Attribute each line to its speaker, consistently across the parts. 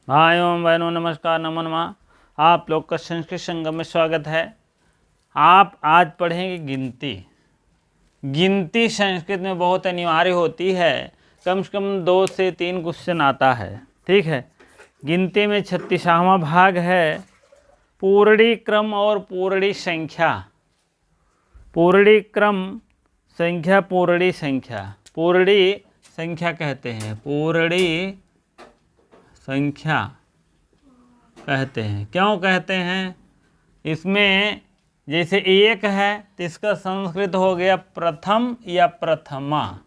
Speaker 1: भाइयों बहनों नमस्कार, नमो नमः। आप लोग का संस्कृत संगम में स्वागत है। आप आज पढ़ेंगे गिनती। गिनती संस्कृत में बहुत अनिवार्य होती है। कम से कम 2 से 3 क्वेश्चन आता है। ठीक है। गिनती में 36वां भाग है पूर्णी क्रम और पूर्णी संख्या। पूर्णी क्रम संख्या, पूर्णी संख्या, पूर्णी संख्या कहते हैं, पूर्णी संख्या कहते हैं। क्यों कहते हैं? इसमें जैसे एक है तो इसका संस्कृत हो गया प्रथम या प्रथमा।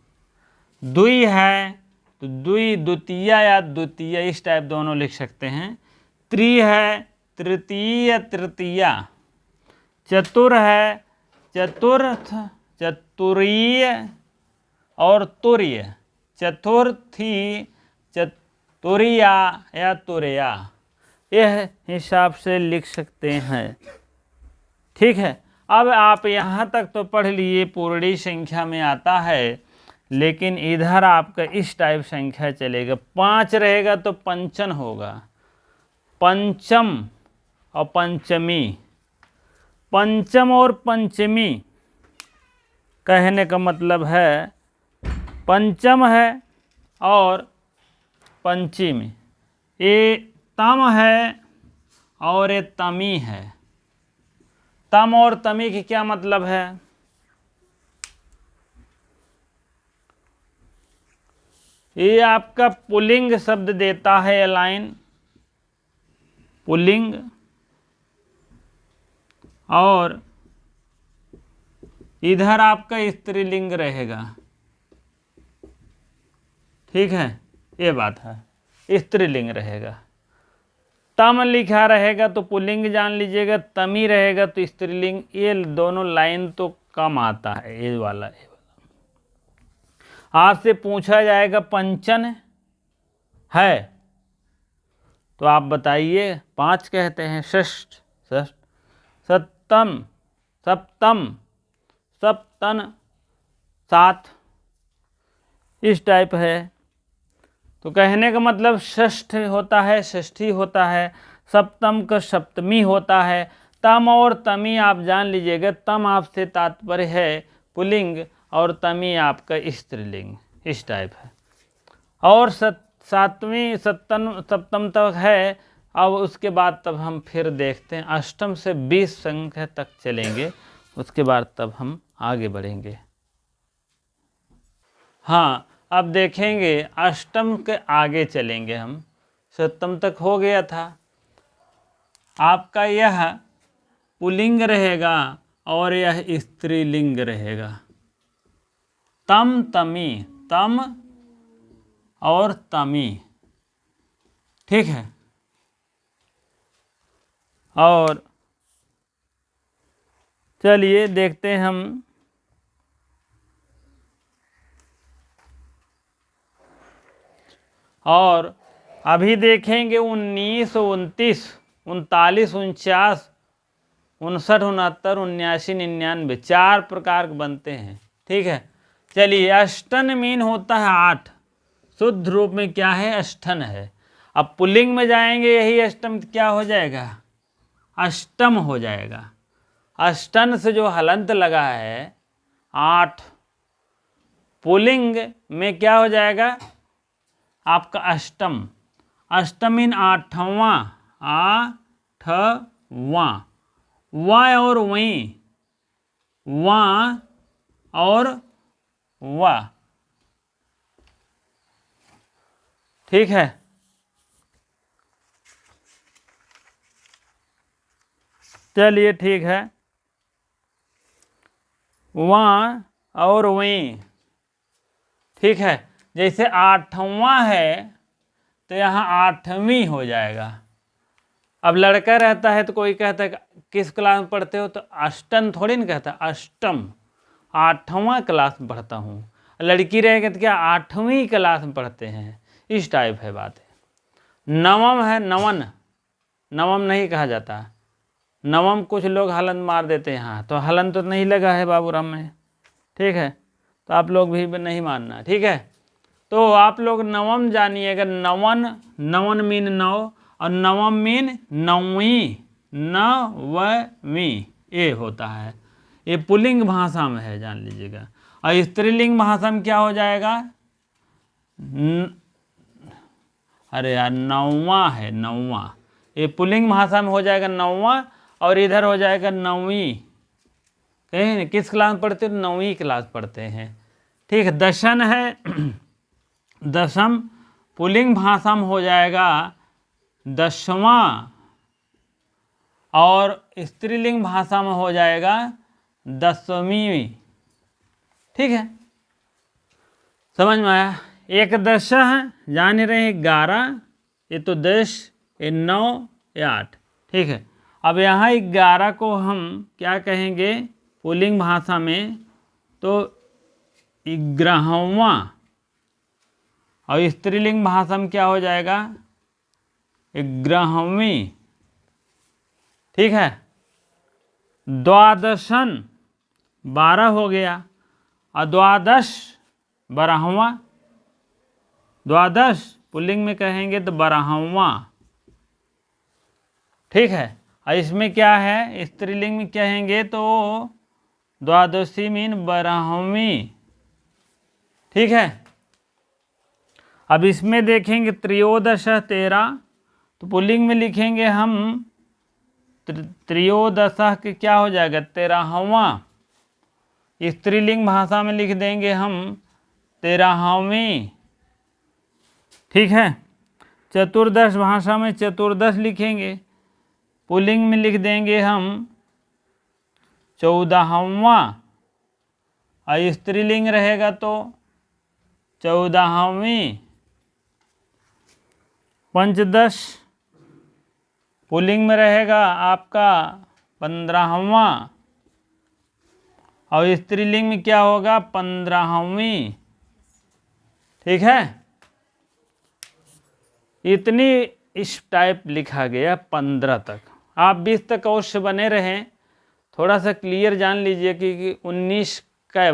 Speaker 1: द्वि है तो द्वि, द्वितीया या द्वितीय, इस टाइप दोनों लिख सकते हैं। त्रि है तृतीय, तृतीया। चतुर है चतुर्थ, चतुरीय और तुर्य। चतुर्थी, चतुरिया या तुरया, यह हिसाब से लिख सकते हैं। ठीक है। अब आप यहाँ तक तो पढ़ लिए, पूर्णी संख्या में आता है, लेकिन इधर आपका इस टाइप संख्या चलेगा। 5 रहेगा तो पंचन होगा, पंचम और पंचमी। पंचम और पंचमी कहने का मतलब है पंचम है और पंचमी, ये तम है और ये तमी है। तम और तमी की क्या मतलब है? ये आपका पुल्लिंग शब्द देता है, लाइन पुल्लिंग, और इधर आपका स्त्रीलिंग रहेगा। ठीक है, ये बात है, स्त्रीलिंग रहेगा। तम लिखा रहेगा तो पुल्लिंग जान लीजिएगा, तमी रहेगा तो स्त्रीलिंग। ये दोनों लाइन तो कम आता है, ये वाला। आपसे पूछा जाएगा पंचन है तो आप बताइए। 5 कहते हैं। षष्ठ, षष्ठ, सप्तम, सप्तम, सप्तन, 7, इस टाइप है। तो कहने का मतलब षष्ठ होता है, षष्ठी होता है, सप्तम का सप्तमी होता है। तम और तमी आप जान लीजिएगा। तम आपसे तात्पर्य है पुल्लिंग और तमी आपका स्त्रीलिंग, इस टाइप है। और सातवीं सप्तम तक है। अब उसके बाद तब हम फिर देखते हैं, अष्टम से 20 संख्या तक चलेंगे, उसके बाद तब हम आगे बढ़ेंगे। हाँ, अब देखेंगे अष्टम के आगे चलेंगे हम। सप्तम तक हो गया था आपका, यह पुल्लिंग रहेगा और यह स्त्रीलिंग रहेगा। तम, तमी, तम और तमी। ठीक है। और चलिए देखते हैं हम। और अभी देखेंगे 19, 29, 39, 49, 59, 69, 79, 99, 4 प्रकार के बनते हैं। ठीक है। चलिए, अष्टन मीन होता है 8। शुद्ध रूप में क्या है? अष्टन है। अब पुल्लिंग में जाएंगे, यही अष्टम क्या हो जाएगा? अष्टम हो जाएगा। अष्टन से जो हलंत लगा है 8, पुल्लिंग में क्या हो जाएगा आपका? अष्टम। अष्टम इन 8वां, 8वां, वां और वहीं, वां और वां। ठीक है। चलिए ठीक है, वां और वहीं। ठीक है। जैसे 8वां है तो यहाँ 8वीं हो जाएगा। अब लड़का रहता है तो कोई कहता है किस क्लास में पढ़ते हो, तो अष्टम थोड़ी ना कहता, अष्टम, 8वां क्लास में पढ़ता हूँ। लड़की रहेगी तो क्या 8वीं क्लास में पढ़ते हैं, इस टाइप है बात है। नवम है नवन, नवम नहीं कहा जाता। नवम कुछ लोग हलंत मार देते हैं यहाँ, तो हलंत तो नहीं लगा है बाबूराम में। ठीक है, तो आप लोग भी नहीं मानना। ठीक है। तो आप लोग नवम जानिएगा, नवन, नवन मीन नौ, और नवम मीन नौवीं, नववीं ये होता है। ये पुल्लिंग भाषा में है, जान लीजिएगा। और स्त्रीलिंग भाषा में क्या हो जाएगा? अरे यार, नौवा है, नौवा। ये पुल्लिंग भाषा में हो जाएगा नौवा, और इधर हो जाएगा नौवीं। कहीं किस क्लास में पढ़ते हो? नौवीं क्लास पढ़ते हैं, ठीक है। दशन है, दशम पुल्लिंग भाषा में हो जाएगा दसवां, और स्त्रीलिंग भाषा में हो जाएगा दसवीं, ठीक है। समझ में आया? एक दश है, जान रहे हैं 11, ये तो 10, ये 9, ये 8, ठीक है। अब यहाँ 11 को हम क्या कहेंगे पुल्लिंग भाषा में? तो 11वां, और स्त्रीलिंग भाषा में क्या हो जाएगा? 11वीं, ठीक है। द्वादशन 12 हो गया, और द्वादश 12वां, द्वादश पुल्लिंग में कहेंगे तो 12वां, ठीक है। और इसमें क्या है? स्त्रीलिंग में कहेंगे तो द्वादशी मीन 12वीं, ठीक है। अब इसमें देखेंगे त्रयोदश 13, तो पुल्लिंग में लिखेंगे हम त्रयोदश के क्या हो जाएगा? 13वां। स्त्रीलिंग भाषा में लिख देंगे हम 13वीं, ठीक है। चतुर्दश भाषा में चतुर्दश लिखेंगे, पुल्लिंग में लिख देंगे हम 14वां, और स्त्रीलिंग रहेगा तो 14वीं। पंचदश पुल्लिंग में रहेगा आपका 15वां, और स्त्रीलिंग में क्या होगा? 15वीं, ठीक है। इतनी इस टाइप लिखा गया 15 तक। आप 20 तक अवश्य बने रहें। थोड़ा सा क्लियर जान लीजिए कि 19 का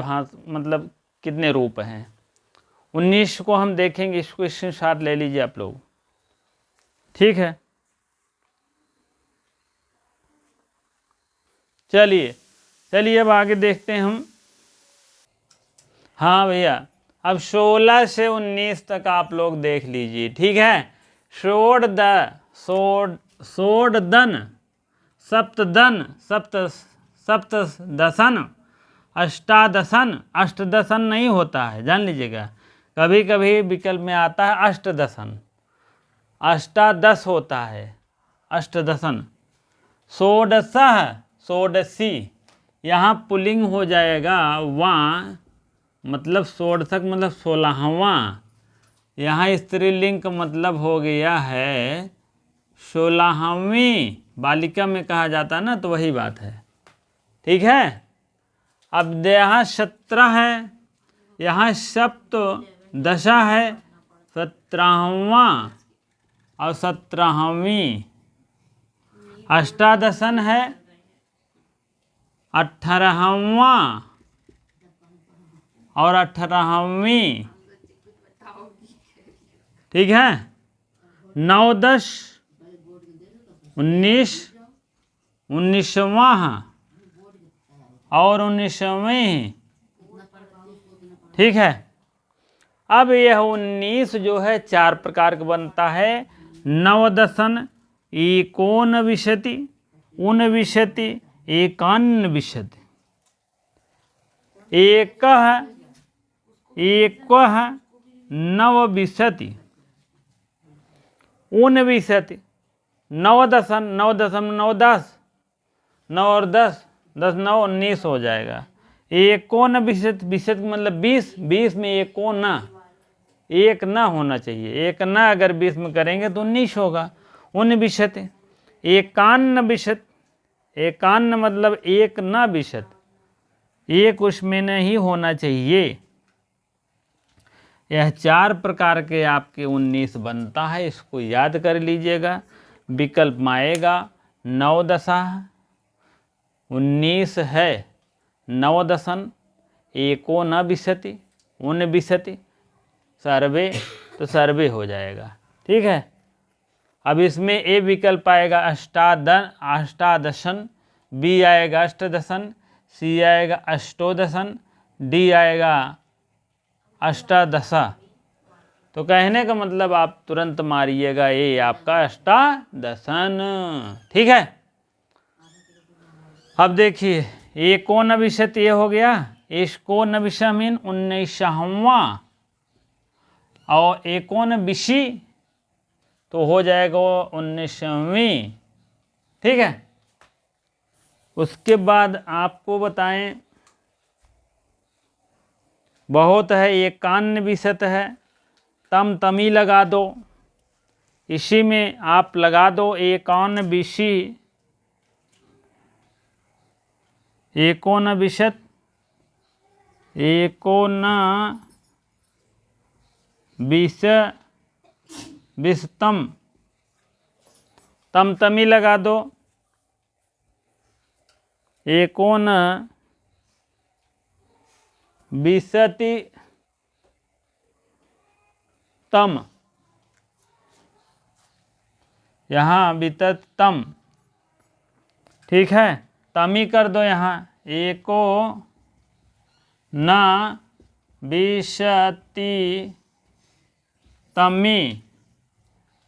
Speaker 1: मतलब कितने रूप हैं। 19 को हम देखेंगे, इसको स्क्रीनशॉट ले लीजिए आप लोग, ठीक है। चलिए अब आगे देखते हैं हम। हाँ भैया, अब 16 से 19 तक आप लोग देख लीजिए, ठीक है। षोडदन, सप्तदन, सप्तदशन, अष्टादशन। अष्टदशन नहीं होता है, जान लीजिएगा। कभी कभी विकल्प में आता है अष्टदशन, अष्टादश होता है, अष्टदशन। षोडशः, षोडशी, यहाँ पुल्लिंग हो जाएगा वां, मतलब षोडशक मतलब 16वां। यहाँ स्त्रीलिंग का मतलब हो गया है 16वीं। बालिका में कहा जाता है ना, तो वही बात है, ठीक है। अब यहाँ 17 है, यहाँ सप्तदशा है, 17वां और 17वीं। अष्टादशन है 18वां और 18वीं, ठीक है। 9, 10, 19, 19वां और 19वीं, ठीक है। अब यह 19 जो है 4 प्रकार का बनता है। नवदशन, एकोनविंशति, ऊनविंशति, एकान्नविंशति। एकः नवविंशति, ऊनविंशति, नवदशन, नवदशम 9, 10, 9 और 10, 10 9 19 हो जाएगा। एकोनविंशति, विंशति मतलब 20, 20 में एकोन ना, एक ना होना चाहिए, एक ना अगर 20 में करेंगे तो 19 होगा। ऊनविंशति। एकान्नविंशति, एकान्न मतलब एक ना विंशति, एक उसमें नहीं होना चाहिए। यह 4 प्रकार के आपके 19 बनता है, इसको याद कर लीजिएगा। विकल्प में आएगा नवदशा, 19 है नवदशन, एकोनविंशति, ऊनविंशति, सर्वे, तो सर्वे हो जाएगा। ठीक है। अब इसमें ए विकल्प आएगा अष्टादशन, बी आएगा अष्टदशन, सी आएगा अष्टोदशन, डी आएगा अष्टादशा। तो कहने का मतलब आप तुरंत मारिएगा ये आपका अष्टादशन। ठीक है। अब देखिए एकोनविशत ये हो गया, एकोनविश मीन 19वां, और एकोनविशी तो हो जाएगा 19वीं। ठीक है। उसके बाद आपको बताएं बहुत है, एकान्नविशत है, तम तमी लगा दो, इसी में आप लगा दो एकान्नविशी, एकोनविशत, एकोनविशतम, तम तमी लगा दो, एकोनविशतितम, यहाँ विततम। ठीक है। तमी कर दो यहाँ, एको न विशति तमी,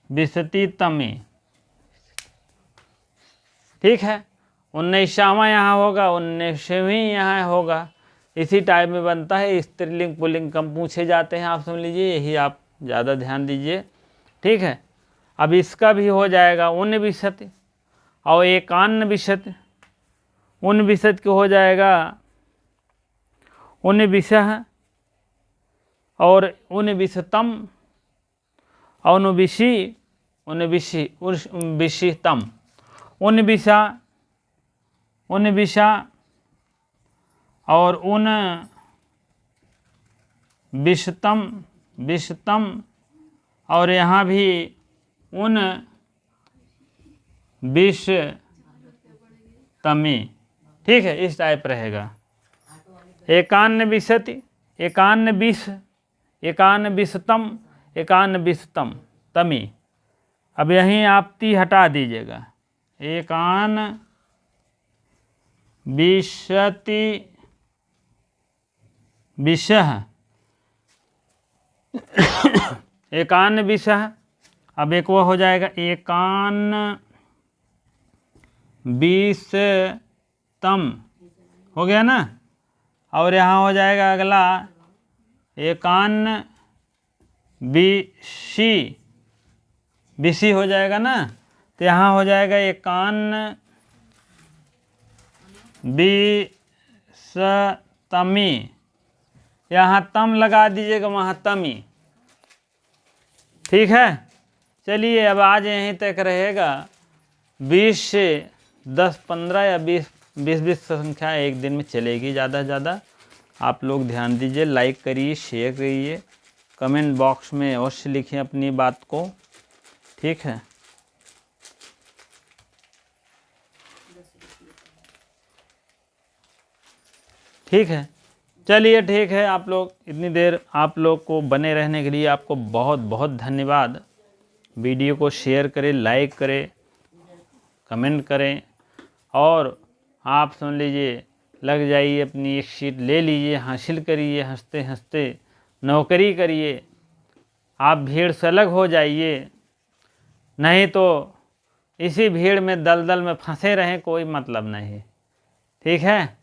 Speaker 1: विशति तमी। ठीक है। 19वां यहाँ होगा, 19वीं यहाँ होगा। इसी टाइप में बनता है। स्त्रीलिंग पुल्लिंग कम पूछे जाते हैं, आप सुन लीजिए, यही आप ज़्यादा ध्यान दीजिए। ठीक है। अब इसका भी हो जाएगा 19 और 51, 19 के हो जाएगा 19 और 19तम और 19तम, 19 और 19तम और यहाँ भी 19तमी। ठीक है। इस टाइप रहेगा। एकान्नविशति, एकान्नविशतम, एकान्नविशतम तमी। अब यहीं आप ती हटा दीजिएगा, एकान्नविशति विशः, एकान्नविशः। अब एक वो हो जाएगा एकान्नविशतम, हो गया ना। और यहाँ हो जाएगा अगला एकान्नविशी, विशी हो जाएगा ना। तो यहाँ हो जाएगा एकान्नविशतमी, यहाँ तम लगा दीजिएगा, वहाँ तमी। ठीक है। चलिए अब आज यहीं तक रहेगा। 20 से 10-15 या 20 संख्या एक दिन में चलेगी ज़्यादा से ज़्यादा। आप लोग ध्यान दीजिए, लाइक करिए, शेयर करिए, कमेंट बॉक्स में अवश्य लिखें अपनी बात को। ठीक है। ठीक है। चलिए ठीक है। आप लोग इतनी देर आप लोग को बने रहने के लिए आपको बहुत बहुत धन्यवाद। वीडियो को शेयर करें, लाइक करें, कमेंट करें, और आप सुन लीजिए, लग जाइए, अपनी एक सीट ले लीजिए, हासिल करिए, हंसते हंसते नौकरी करिए। आप भीड़ से अलग हो जाइए, नहीं तो इसी भीड़ में दलदल में फंसे रहें, कोई मतलब नहीं। ठीक है।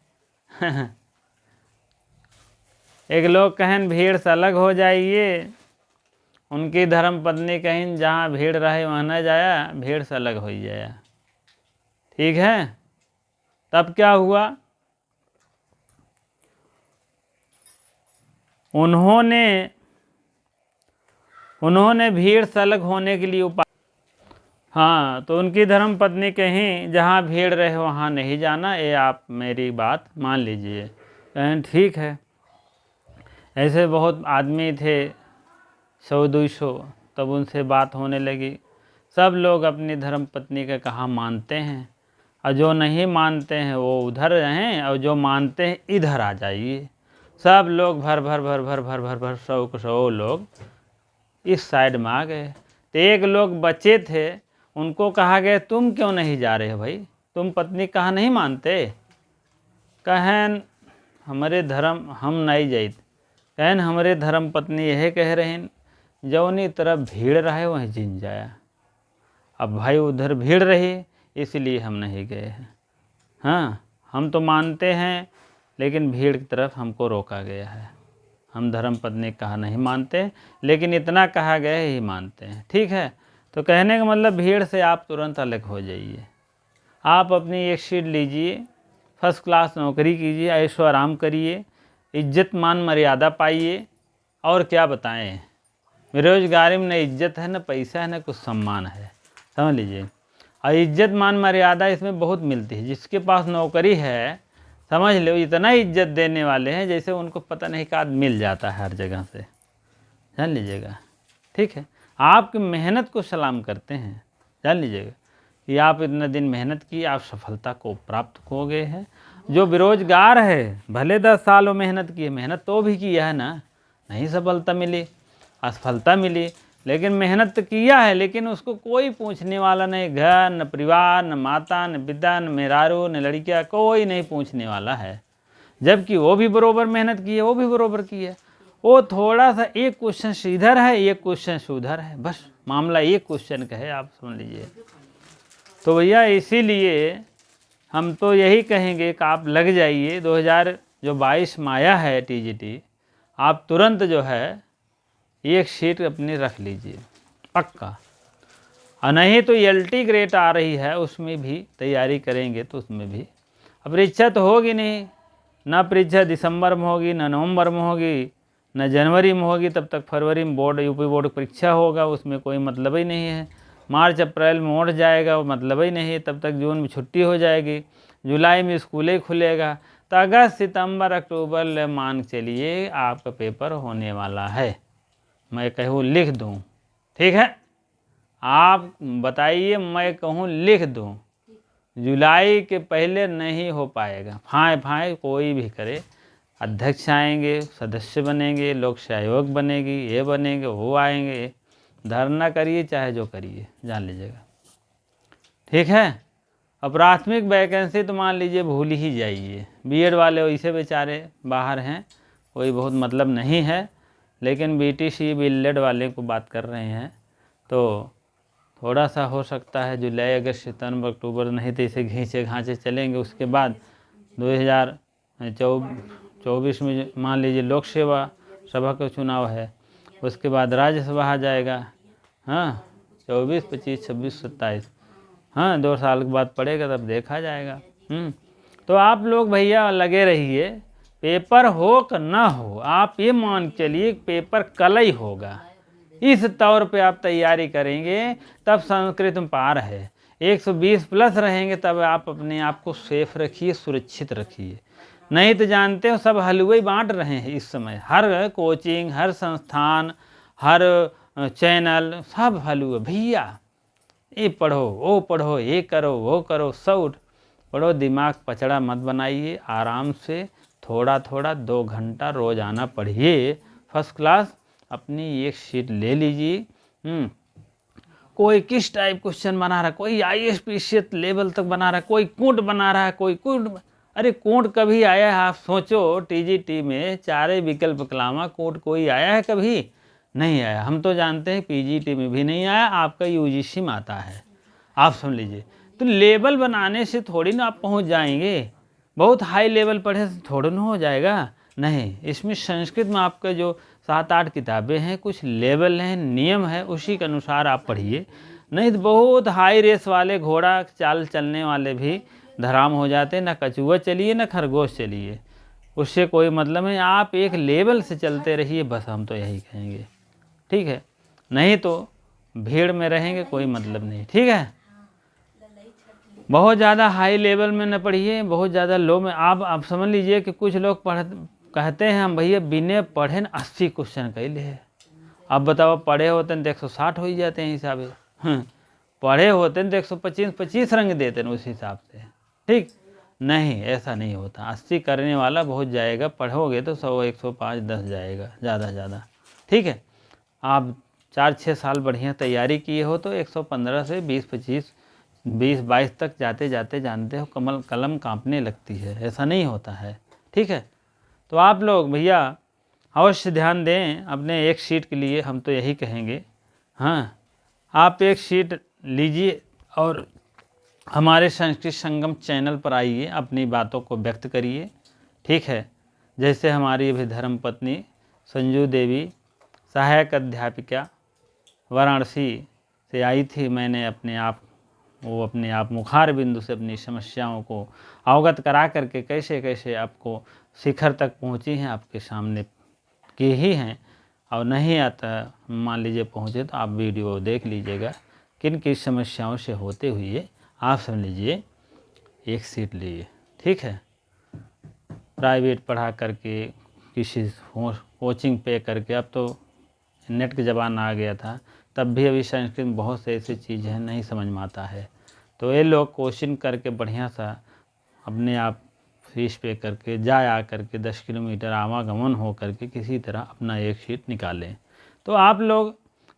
Speaker 1: एक लोग कहें भीड़ से अलग हो जाइए, उनकी धर्म पत्नी कहें जहाँ भीड़ रहे वहाँ न जाया, भीड़ से अलग हो जाया। ठीक है। तब क्या हुआ, उन्होंने भीड़ से अलग होने के लिए उपाय, हाँ, तो उनकी धर्म पत्नी कहीं जहाँ भीड़ रहे वहाँ नहीं जाना। ये आप मेरी बात मान लीजिए। कहें ठीक है। ऐसे बहुत आदमी थे 100-200, तब उनसे बात होने लगी। सब लोग अपनी धर्म पत्नी का कहा मानते हैं, और जो नहीं मानते हैं वो उधर रहें, और जो मानते हैं इधर आ जाइए। सब लोग भर भर भर भर भर भर भर 100 लोग इस साइड में आ गए। तो एक लोग बचे थे, उनको कहा गया तुम क्यों नहीं जा रहे हो भाई, तुम पत्नी कहा नहीं मानते? कहन हमारे धर्म हम नहीं जाइत, कहन हमारे धर्म पत्नी यह कह रहे जौनी तरफ भीड़ रहे वहीं जिन जाया। अब भाई उधर भीड़ रही इसलिए हम नहीं गए हैं। हाँ, हम तो मानते हैं लेकिन भीड़ की तरफ हमको रोका गया है। हम धर्म पत्नी कहा नहीं मानते, लेकिन इतना कहा गया ही मानते हैं। ठीक है, तो कहने का मतलब भीड़ से आप तुरंत अलग हो जाइए। आप अपनी एक सीट लीजिए, फर्स्ट क्लास नौकरी कीजिए, ऐशो आराम करिए, इज्जत मान मर्यादा पाइए। और क्या बताएं, बेरोजगारी में न इज्जत है, न पैसा है, न कुछ सम्मान है, समझ लीजिए। और इज्जत मान मर्यादा इसमें बहुत मिलती है। जिसके पास नौकरी है समझ लो इतना इज्जत देने वाले हैं जैसे उनको पता नहीं का मिल जाता है हर जगह से, जान लीजिएगा। ठीक है, आपकी मेहनत को सलाम करते हैं, जान लीजिएगा कि आप इतना दिन मेहनत की, आप सफलता को प्राप्त हो गए हैं। जो बेरोजगार है भले 10 साल वो मेहनत की है, मेहनत तो भी किया है ना, नहीं सफलता मिली, असफलता मिली, लेकिन मेहनत तो किया है, लेकिन उसको कोई पूछने वाला नहीं, घर न परिवार न माता न पिता न मेहरारू न लड़कियाँ, कोई नहीं पूछने वाला है। जबकि वो भी बरोबर मेहनत की है, वो भी बरोबर की है। वो थोड़ा सा एक क्वेश्चन से इधर है, एक क्वेश्चन से उधर है, बस मामला एक क्वेश्चन का है, आप समझ लीजिए। तो भैया इसीलिए हम तो यही कहेंगे कि आप लग जाइए। 2022 में आया है TGT, आप तुरंत जो है एक सीट अपनी रख लीजिए पक्का। और नहीं तो LT ग्रेड आ रही है, उसमें भी तैयारी करेंगे तो उसमें भी परीक्षा तो होगी नहीं ना, परीक्षा दिसंबर में होगी ना नवंबर में होगी ना जनवरी में होगी, तब तक फरवरी में बोर्ड यूपी बोर्ड परीक्षा होगा, उसमें कोई मतलब ही नहीं है। मार्च अप्रैल में उठ जाएगा, वो मतलब ही नहीं है, तब तक जून में छुट्टी हो जाएगी, जुलाई में स्कूल ही खुलेगा, तो अगस्त सितंबर अक्टूबर मान चलिए आपका पेपर होने वाला है। मैं कहूँ लिख दूँ, ठीक है, आप बताइए, मैं कहूँ लिख दूँ, जुलाई के पहले नहीं हो पाएगा। फाए फाए कोई भी करे, अध्यक्ष आएंगे, सदस्य बनेंगे, लोक सहयोग बनेगी, ये बनेंगे, वो आएंगे, धरना करिए चाहे जो करिए, जान लीजिएगा। ठीक है, अब प्राथमिक वैकेंसी तो मान लीजिए भूल ही जाइए, BEd वाले वैसे बेचारे बाहर हैं, कोई बहुत मतलब नहीं है, लेकिन BTC BLED वाले को बात कर रहे हैं, तो थोड़ा सा हो सकता है जुलाई अगस्त सितंबर अक्टूबर, नहीं तो इसे घींचे घांचे चलेंगे। उसके बाद 2024 में मान लीजिए लोक सेवा सभा का चुनाव है, उसके बाद राज्यसभा आ जाएगा। हाँ, 24, 25, 26, 27, हाँ 2 साल के बाद पड़ेगा, तब देखा जाएगा। तो आप लोग भैया लगे रहिए, पेपर हो कि ना हो, आप ये मान चलिए पेपर कल ही होगा, इस तौर पे आप तैयारी करेंगे तब संस्कृत में पार है। 120 प्लस रहेंगे तब आप अपने आप को सेफ रखिए, सुरक्षित रखिए। नहीं तो जानते हो सब हलवे बांट रहे हैं इस समय, हर कोचिंग, हर संस्थान, हर चैनल, सब हलवे। भैया ये पढ़ो, वो पढ़ो, ये करो, वो करो, सब पढ़ो, दिमाग पचड़ा मत बनाइए, आराम से थोड़ा थोड़ा 2 घंटा रोजाना पढ़िए, फर्स्ट क्लास अपनी एक सीट ले लीजिए। कोई किस टाइप क्वेश्चन बना रहा है, कोई ISPCS लेवल तक बना रहा है, कोई कोड बना रहा है, कोई कोड, अरे कोड कभी आया है आप सोचो, TGT में 4 विकल्प कलामा कोड कोई आया है? कभी नहीं आया। हम तो जानते हैं PGT में भी नहीं आया, आपका UGC में आता है, आप समझ लीजिए। तो लेवल बनाने से थोड़ी ना आप पहुंच जाएंगे, बहुत हाई लेवल पढ़े से थोड़ा ना हो जाएगा, नहीं। इसमें संस्कृत में आपका जो 7-8 किताबें हैं, कुछ लेवल हैं, नियम है, उसी के अनुसार आप पढ़िए। नहीं तो बहुत हाई रेस वाले घोड़ा चाल चलने वाले भी धराम हो जाते हैं, ना कछुआ चलिए ना खरगोश चलिए, उससे कोई मतलब नहीं। आप एक लेवल से चलते रहिए, बस हम तो यही कहेंगे, ठीक है। नहीं तो भीड़ में रहेंगे, कोई मतलब नहीं, ठीक है। बहुत ज़्यादा हाई लेवल में न पढ़िए, बहुत ज़्यादा लो में। आप समझ लीजिए कि कुछ लोग कहते हैं हम भैया बिना पढ़े न 80 क्वेश्चन कैले है। अब बताओ, पढ़े होते हैं तो 160 हो ही जाते हैं हिसाबे, पढ़े होते हैं तो 125 रंग देते हैं उस हिसाब से, ठीक। नहीं, ऐसा नहीं होता। 80 करने वाला बहुत जाएगा, पढ़ोगे तो 100, 105, 10 जाएगा ज़्यादा ज़्यादा। ठीक है, आप 4-6 साल बढ़िया तैयारी किए हो तो 115 से 20-25, 20-22 तक जाते जाते जानते हो कलम कांपने लगती है, ऐसा नहीं होता है। ठीक है, तो आप लोग भैया अवश्य ध्यान दें अपने एक शीट के लिए, हम तो यही कहेंगे। हाँ, आप एक शीट लीजिए और हमारे संस्कृत संगम चैनल पर आइए, अपनी बातों को व्यक्त करिए। ठीक है, जैसे हमारी अभी धर्मपत्नी संजू देवी सहायक अध्यापिका वाराणसी से आई थी, मैंने अपने आप मुखार बिंदु से अपनी समस्याओं को अवगत करा करके कैसे कैसे आपको शिखर तक पहुंची हैं, आपके सामने की ही हैं। और नहीं आता मान लीजिए पहुंचे तो आप वीडियो देख लीजिएगा किन किन समस्याओं से होते हुए आप समझ लीजिए एक सीट लिए। ठीक है, प्राइवेट पढ़ा करके किसी कोचिंग पे करके, अब तो नेट का ज़माना आ गया था, तब भी अभी संस्कृत में बहुत से ऐसी चीज़ें हैं नहीं समझ में आता है, तो ये लोग कोचिंग करके बढ़िया सा अपने आप फीस पे करके जा करके 10 किलोमीटर आवागमन हो करके किसी तरह अपना एक सीट निकालें। तो आप लोग,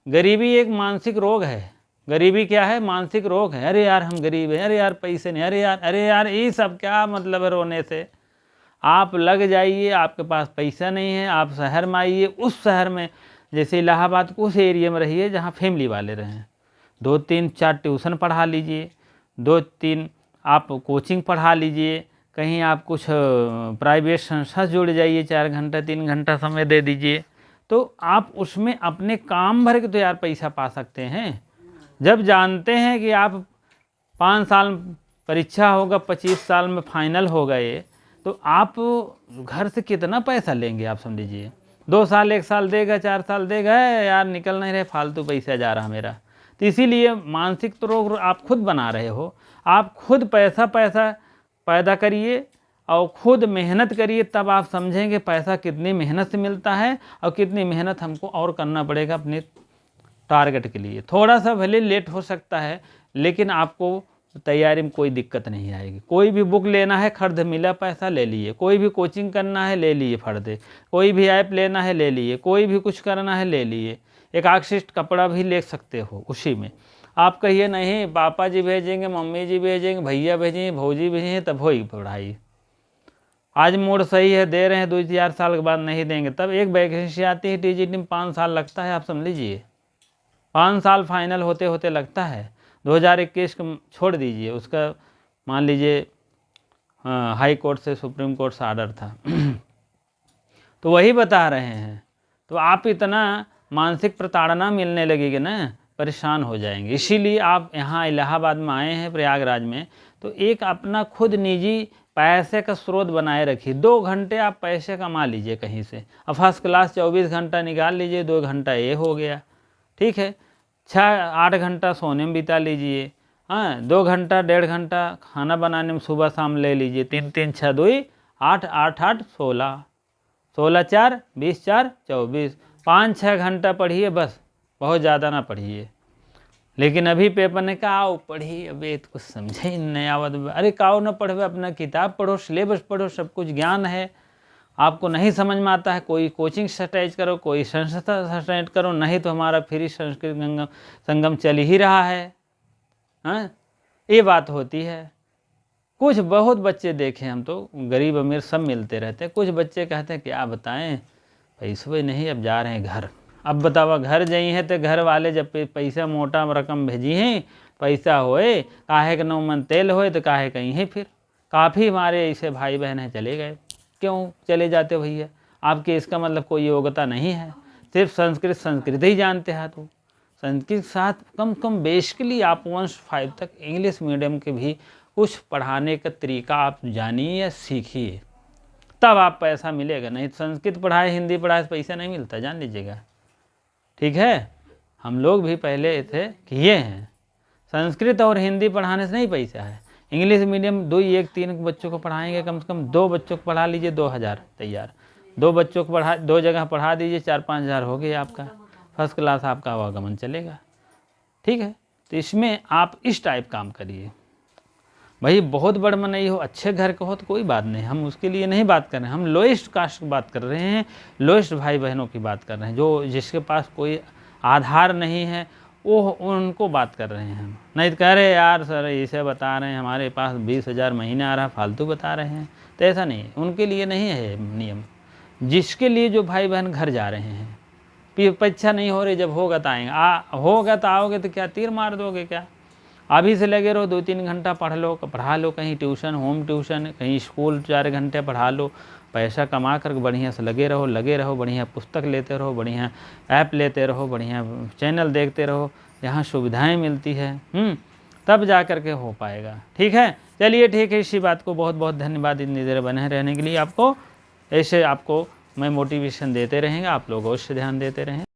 Speaker 1: गरीबी एक मानसिक रोग है। गरीबी क्या है? मानसिक रोग है। अरे यार हम गरीब हैं, अरे यार पैसे नहीं, अरे यार ये सब क्या मतलब है रोने से। आप लग जाइए, आपके पास पैसा नहीं है, आप शहर में आइए, उस शहर में जैसे इलाहाबाद को उस एरिया में रहिए जहाँ फैमिली वाले रहें, 2-3-4 ट्यूशन पढ़ा लीजिए, 2-3 आप कोचिंग पढ़ा लीजिए, कहीं आप कुछ प्राइवेट संस्था जुड़ जाइए, 4 घंटा 3 घंटा समय दे दीजिए, तो आप उसमें अपने काम भर के तो यार पैसा पा सकते हैं। जब जानते हैं कि आप 5 साल परीक्षा होगा, 25 साल में फाइनल हो गए, तो आप घर से कितना पैसा लेंगे आप समझ लीजिए। 2 साल 1 साल देगा, 4 साल देगा, यार निकल नहीं रहे, फालतू पैसा जा रहा मेरा। तो इसीलिए मानसिक तो रोग आप खुद बना रहे हो। आप खुद पैसा पैदा करिए और खुद मेहनत करिए, तब आप समझेंगे पैसा कितनी मेहनत से मिलता है और कितनी मेहनत हमको और करना पड़ेगा अपने टारगेट के लिए। थोड़ा सा भले लेट हो सकता है, लेकिन आपको तैयारी में कोई दिक्कत नहीं आएगी। कोई भी बुक लेना है खरीद, मिला पैसा ले लिए, कोई भी कोचिंग करना है ले लिए फर्दे, कोई भी ऐप लेना है ले लिए, कोई भी कुछ करना है ले लिए, एक आकशिष्ट कपड़ा भी ले सकते हो उसी में। आप कहिए नहीं पापा जी भेजेंगे, मम्मी जी भेजेंगे, भैया भेजेंगे, भौजी भेजेंगे, तब होगी पढ़ाई। आज मूड सही है, दे रहे हैं, 2-4 साल के बाद नहीं देंगे, तब एक वैकेंसी आती है टीजीटी में 5 साल लगता है, आप समझ लीजिए 5 साल फाइनल होते होते लगता है। 2021 को छोड़ दीजिए, उसका मान लीजिए हाई कोर्ट से सुप्रीम कोर्ट से आर्डर था तो वही बता रहे हैं। तो आप इतना मानसिक प्रताड़ना मिलने लगेगी ना, परेशान हो जाएंगे। इसीलिए आप यहाँ इलाहाबाद में आए हैं, प्रयागराज में, तो एक अपना खुद निजी पैसे का स्रोत बनाए रखिए। 2 घंटे आप पैसे कमा लीजिए कहीं से। अब फर्स्ट क्लास 24 घंटा निकाल लीजिए, 2 घंटा ये हो गया। ठीक है, 6-8 घंटा सोने में बिता लीजिए। हाँ, 2 घंटा 1.5 घंटा खाना बनाने में सुबह शाम ले लीजिए। 3-3 6 2 8 8 8 16 16 4 20 4 24 5-6 घंटा पढ़िए बस, बहुत ज़्यादा ना पढ़िए। लेकिन अभी पेपर ने कहा आओ पढ़िए, अबे तो कुछ समझे ही नहीं आवत। अरे काओ ना पढ़वे, अपना किताब पढ़ो, सिलेबस पढ़ो, सब कुछ ज्ञान है। आपको नहीं समझ में आता है, कोई कोचिंग सटाइज करो, कोई संस्था सटाइज करो, नहीं तो हमारा फ्री संस्कृत संगम चल ही रहा है। हाँ, ये बात होती है। कुछ बहुत बच्चे देखे हम तो, गरीब अमीर सब मिलते रहते हैं। कुछ बच्चे कहते हैं क्या बताएं, पैसे नहीं, अब जा रहे हैं घर। अब बतावा घर जाई हैं तो घर वाले जब पैसा मोटा रकम भेजी हैं, पैसा होए काहे के 9 मन तेल होए तो काहे कहीं है। फिर काफ़ी हमारे ऐसे भाई बहन हैं चले गए। क्यों चले जाते भैया? आपके इसका मतलब कोई योग्यता नहीं है, सिर्फ संस्कृत ही जानते हैं। तो संस्कृत के साथ कम कम बेसिकली आप 1-5 तक इंग्लिश मीडियम के भी कुछ पढ़ाने का तरीका आप जानिए या सीखिए, तब आप पैसा मिलेगा। नहीं संस्कृत पढ़ाए हिंदी पढ़ाए से पैसा नहीं मिलता, जान लीजिएगा। ठीक है, हम लोग भी पहले थे किए हैं। संस्कृत और हिंदी पढ़ाने से नहीं पैसा है। इंग्लिश मीडियम 2-1-3 बच्चों को पढ़ाएंगे, कम से कम 2 बच्चों को पढ़ा लीजिए, 2000 तैयार। 2 बच्चों को 2 जगह पढ़ा दीजिए, 4-5 हज़ार हो गए आपका, फर्स्ट क्लास आपका आवागमन चलेगा। ठीक है, तो इसमें आप इस टाइप काम करिए। भाई बहुत बड़ मनई हो, अच्छे घर का हो तो कोई बात नहीं, हम उसके लिए नहीं बात कर रहे हैं, हम लोएस्ट कास्ट की बात कर रहे हैं, लोएस्ट भाई बहनों की बात कर रहे हैं, जो जिसके पास कोई आधार नहीं है, वो उनको बात कर रहे हैं हम। नहीं तो कह रहे यार सर इसे बता रहे हैं हमारे पास 20,000 महीने आ रहा, फालतू बता रहे हैं, तो ऐसा नहीं है, उनके लिए नहीं है नियम। जिसके लिए जो भाई बहन घर जा रहे हैं, परीक्षा नहीं हो रही, जब होगा तो आएंगे, होगा तो आओगे, तो क्या तीर मार दोगे क्या? अभी से लगे रहो, 2-3 घंटा पढ़ा लो, कहीं ट्यूशन, होम ट्यूशन, कहीं स्कूल 4 घंटे पढ़ा लो, पैसा कमा कर बढ़िया से लगे रहो, बढ़िया पुस्तक लेते रहो, बढ़िया ऐप लेते रहो, बढ़िया चैनल देखते रहो, यहाँ सुविधाएं मिलती है, तब जा कर के हो पाएगा। ठीक है, चलिए ठीक है, इसी बात को बहुत बहुत धन्यवाद इतनी देर बने रहने के लिए। आपको ऐसे आपको मैं मोटिवेशन देते रहेंगे, आप लोग अवश्य ध्यान देते रहें।